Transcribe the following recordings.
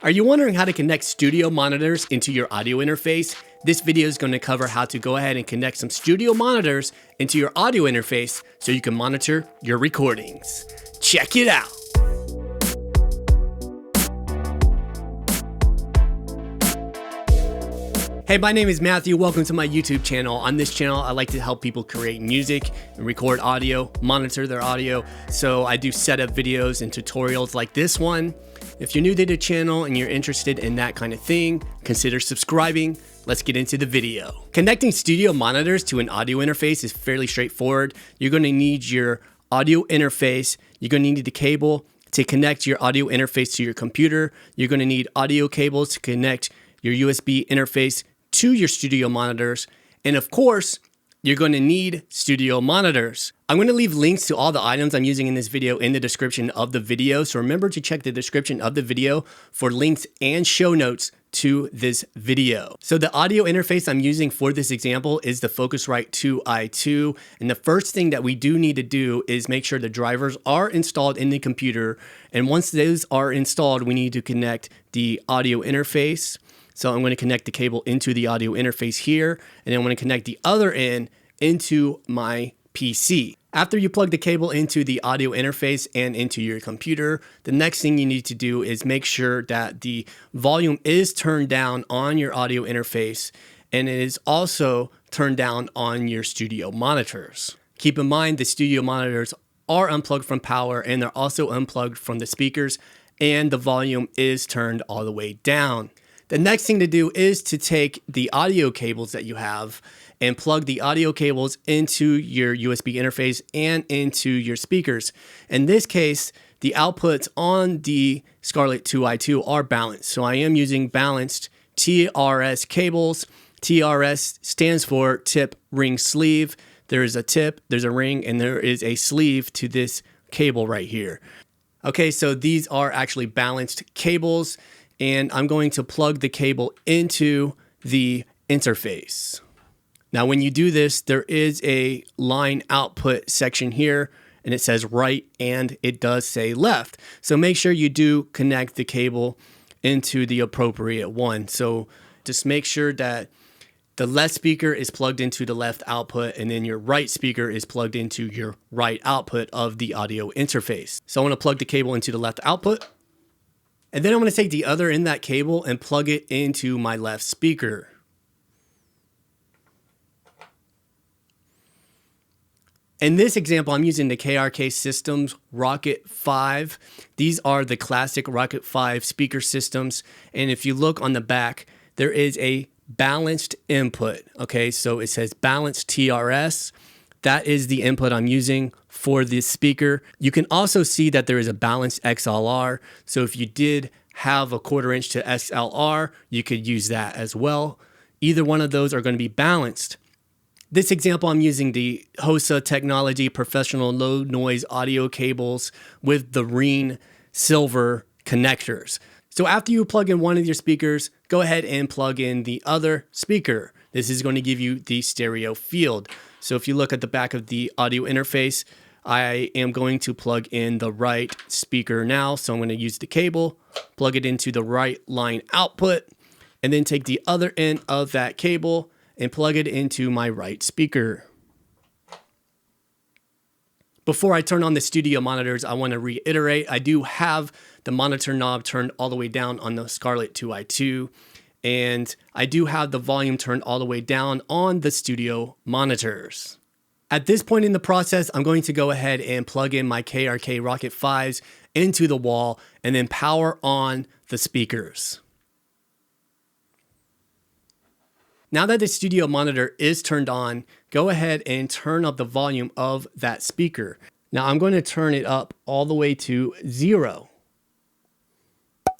Are you wondering how to connect studio monitors into your audio interface? This video is going to cover how to go ahead and connect some studio monitors into your audio interface so you can monitor your recordings. Check it out. Hey, my name is Matthew. Welcome to my YouTube channel. On this channel, I like to help people create music and record audio, monitor their audio. So I do setup videos and tutorials like this one. If you're new to the channel and you're interested in that kind of thing, consider subscribing. Let's get into the video. Connecting studio monitors to an audio interface is fairly straightforward. You're going to need your audio interface. You're going to need the cable to connect your audio interface to your computer. You're going to need audio cables to connect your USB interface to your studio monitors. And of course, you're going to need studio monitors. I'm going to leave links to all the items I'm using in this video in the description of the video. So remember to check the description of the video for links and show notes to this video. So the audio interface I'm using for this example is the Focusrite 2i2. And the first thing that we do need to do is make sure the drivers are installed in the computer. And once those are installed, we need to connect the audio interface. So I'm going to connect the cable into the audio interface here, and then I'm going to connect the other end into my PC. After you plug the cable into the audio interface and into your computer, the next thing you need to do is make sure that the volume is turned down on your audio interface, and it is also turned down on your studio monitors. Keep in mind the studio monitors are unplugged from power, and they're also unplugged from the speakers, and the volume is turned all the way down. The next thing to do is to take the audio cables that you have and plug the audio cables into your USB interface and into your speakers. In this case, the outputs on the Scarlett 2i2 are balanced. So I am using balanced TRS cables. TRS stands for tip, ring, sleeve. There is a tip, there's a ring, and there is a sleeve to this cable right here. Okay, so these are actually balanced cables. And I'm going to plug the cable into the interface. Now, when you do this, there is a line output section here, and it says right, and it does say left. So make sure you do connect the cable into the appropriate one. So just make sure that the left speaker is plugged into the left output, and then your right speaker is plugged into your right output of the audio interface. So I want to plug the cable into the left output. And then I'm going to take the other end of that cable and plug it into my left speaker. In this example, I'm using the KRK Systems Rocket 5. These are the classic Rocket 5 speaker systems. And if you look on the back, there is a balanced input. Okay, so it says balanced TRS. That is the input I'm using for this speaker. You can also see that there is a balanced XLR. So if you did have a 1/4 inch to XLR, you could use that as well. Either one of those are going to be balanced. This example, I'm using the HOSA Technology Professional Low Noise Audio cables with the Reen silver connectors. So after you plug in one of your speakers, go ahead and plug in the other speaker. This is going to give you the stereo field. So if you look at the back of the audio interface, I am going to plug in the right speaker now. So I'm going to use the cable, plug it into the right line output, and then take the other end of that cable and plug it into my right speaker. Before I turn on the studio monitors, I want to reiterate, I do have the monitor knob turned all the way down on the Scarlett 2i2. And I do have the volume turned all the way down on the studio monitors. At this point in the process, I'm going to go ahead and plug in my KRK Rocket 5s into the wall and then power on the speakers. Now that the studio monitor is turned on, go ahead and turn up the volume of that speaker. Now I'm going to turn it up all the way to 0.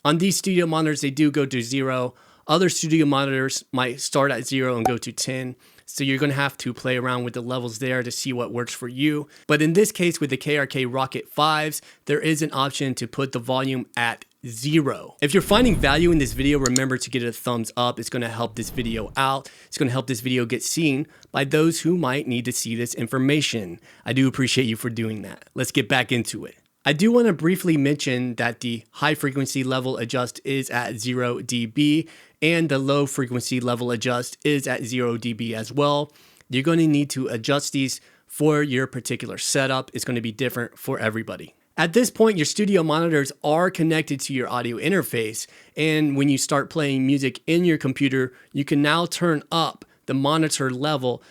On these studio monitors, they do go to 0. Other studio monitors might start at 0 and go to 10. So you're going to have to play around with the levels there to see what works for you. But in this case, with the KRK Rocket 5s, there is an option to put the volume at 0. If you're finding value in this video, remember to give it a thumbs up. It's going to help this video out. It's going to help this video get seen by those who might need to see this information. I do appreciate you for doing that. Let's get back into it. I do want to briefly mention that the high frequency level adjust is at 0 dB and the low frequency level adjust is at 0 dB as well. You're going to need to adjust these for your particular setup. It's going to be different for everybody. At this point, your studio monitors are connected to your audio interface, and when you start playing music in your computer, you can now turn up the monitor level.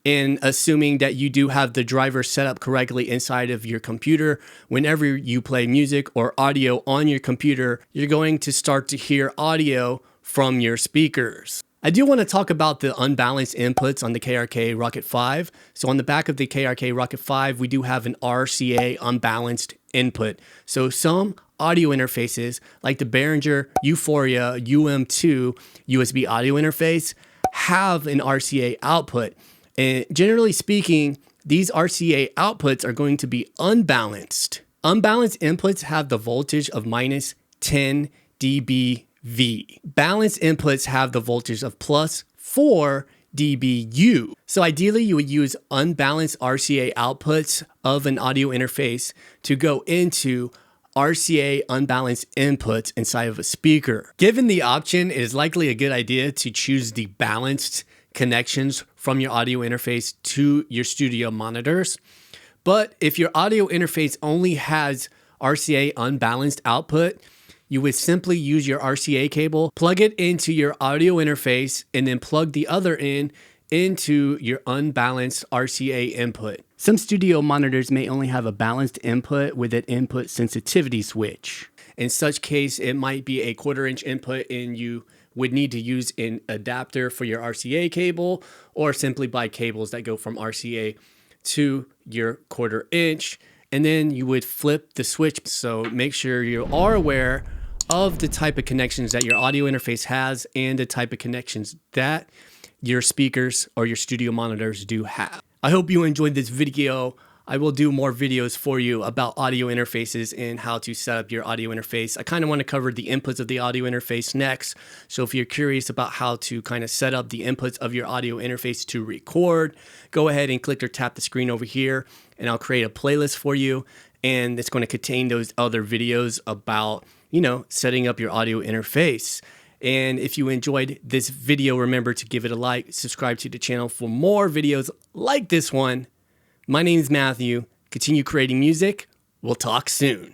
And assuming that you do have the driver set up correctly inside of your computer, whenever you play music or audio on your computer, you're going to start to hear audio from your speakers. I do want to talk about the unbalanced inputs on the KRK Rocket 5. So on the back of the KRK Rocket 5, we do have an RCA unbalanced input. So some audio interfaces like the Behringer Euphoria UM2 USB audio interface have an RCA output. And generally speaking, these RCA outputs are going to be unbalanced. Unbalanced inputs have the voltage of minus 10 dBV. Balanced inputs have the voltage of plus 4 dBu. So ideally, you would use unbalanced RCA outputs of an audio interface to go into RCA unbalanced inputs inside of a speaker. Given the option, it is likely a good idea to choose the balanced connections from your audio interface to your studio monitors. But if your audio interface only has RCA unbalanced output, you would simply use your RCA cable, plug it into your audio interface, and then plug the other end into your unbalanced RCA input. Some studio monitors may only have a balanced input with an input sensitivity switch. In such case, it might be a 1/4 inch input and you would need to use an adapter for your RCA cable, or simply buy cables that go from RCA to your 1/4 inch. And then you would flip the switch. So make sure you are aware of the type of connections that your audio interface has and the type of connections that your speakers or your studio monitors do have. I hope you enjoyed this video. I will do more videos for you about audio interfaces and how to set up your audio interface. I kind of want to cover the inputs of the audio interface next. So if you're curious about how to kind of set up the inputs of your audio interface to record, go ahead and click or tap the screen over here and I'll create a playlist for you. And it's going to contain those other videos about, setting up your audio interface. And if you enjoyed this video, remember to give it a like, subscribe to the channel for more videos like this one. My name is Matthew. Continue creating music. We'll talk soon.